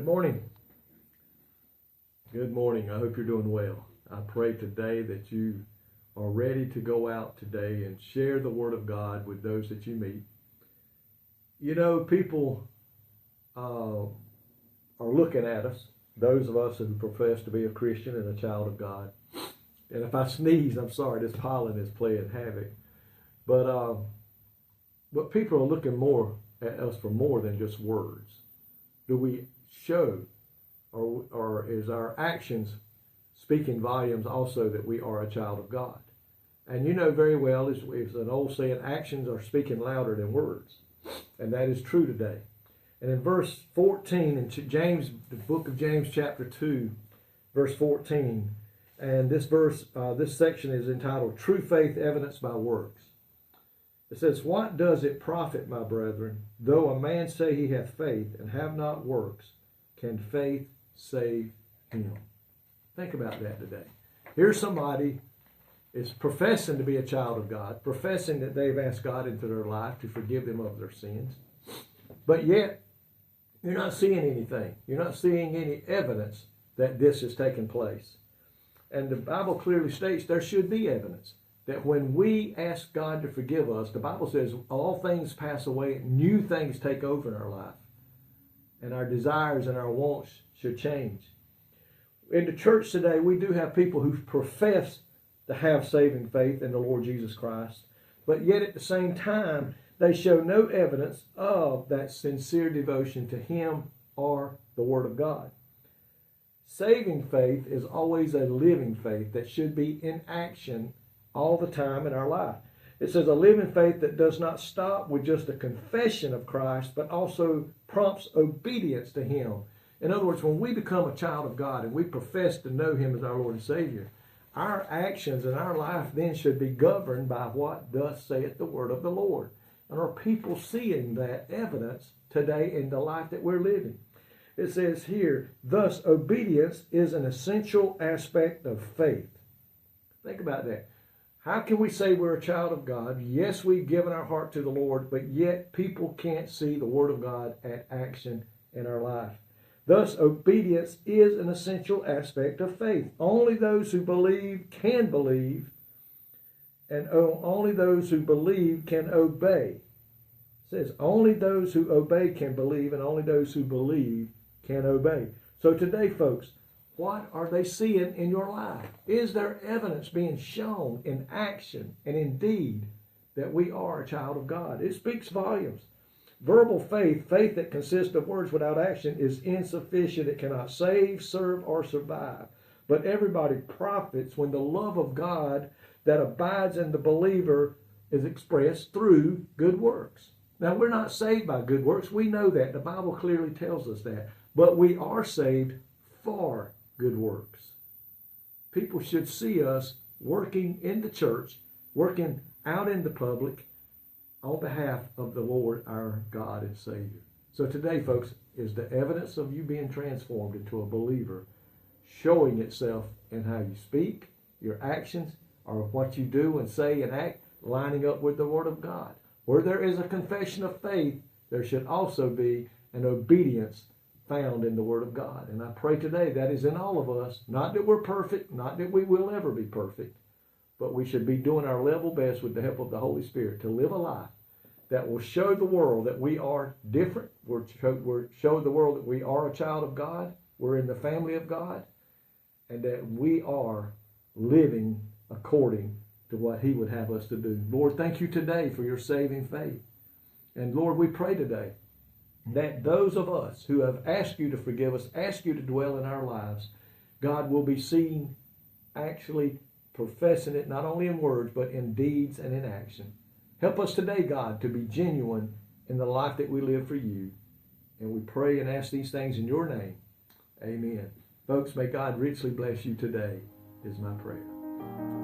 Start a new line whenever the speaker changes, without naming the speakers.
Good morning. Good morning. I hope you're doing well. I pray today that you are ready to go out today and share the Word of God with those that you meet. You know, people are looking at us, those of us who profess to be a Christian and a child of God. And if I sneeze, I'm sorry, this pollen is playing havoc. But people are looking more at us for more than just words. Do we show, or is our actions speaking volumes also that we are a child of God? And you know very well, it's an old saying, actions are speaking louder than words. And that is true today. And in verse 14, in James, the book of James chapter 2, verse 14, and this verse, this section is entitled, True Faith Evidenced by Works. It says, What does it profit, my brethren, though a man say he hath faith and have not works? Can faith save him? Think about that today. Here's somebody is professing to be a child of God, professing that they've asked God into their life to forgive them of their sins, but yet you're not seeing anything. You're not seeing any evidence that this has taken place. And the Bible clearly states there should be evidence that when we ask God to forgive us, the Bible says all things pass away, new things take over in our life. And our desires and our wants should change. In the church today, we do have people who profess to have saving faith in the Lord Jesus Christ, but yet at the same time, they show no evidence of that sincere devotion to Him or the Word of God. Saving faith is always a living faith that should be in action all the time in our life. It says a living faith that does not stop with just a confession of Christ, but also prompts obedience to Him. In other words, when we become a child of God and we profess to know Him as our Lord and Savior, our actions and our life then should be governed by what thus saith the word of the Lord. And are people seeing that evidence today in the life that we're living? It says here, thus obedience is an essential aspect of faith. Think about that. How can we say we're a child of God? Yes, we've given our heart to the Lord, but yet people can't see the Word of God at action in our life. Thus, obedience is an essential aspect of faith. Only those who believe can believe, and only those who believe can obey. It says, only those who obey can believe, and only those who believe can obey. So today, folks, what are they seeing in your life? Is there evidence being shown in action and in deed that we are a child of God? It speaks volumes. Verbal faith, faith that consists of words without action, is insufficient. It cannot save, serve, or survive. But everybody profits when the love of God that abides in the believer is expressed through good works. Now, we're not saved by good works. We know that. The Bible clearly tells us that. But we are saved for good works. People should see us working in the church, working out in the public on behalf of the Lord, our God and Savior. So today, folks, is the evidence of you being transformed into a believer showing itself in how you speak, your actions, or what you do and say and act, lining up with the Word of God. Where there is a confession of faith, there should also be an obedience found in the Word of God. And I pray today that is in all of us. Not that we're perfect, not that we will ever be perfect, but we should be doing our level best with the help of the Holy Spirit to live a life that will show the world that we are different. We're show the world that we are a child of God. We're in the family of God. And that we are living according to what He would have us to do. Lord, thank you today for your saving faith. And Lord, we pray today that those of us who have asked you to forgive us, asked you to dwell in our lives, God, will be seen actually professing it not only in words, but in deeds and in action. Help us today, God, to be genuine in the life that we live for you. And we pray and ask these things in your name. Amen. Folks, may God richly bless you today is my prayer.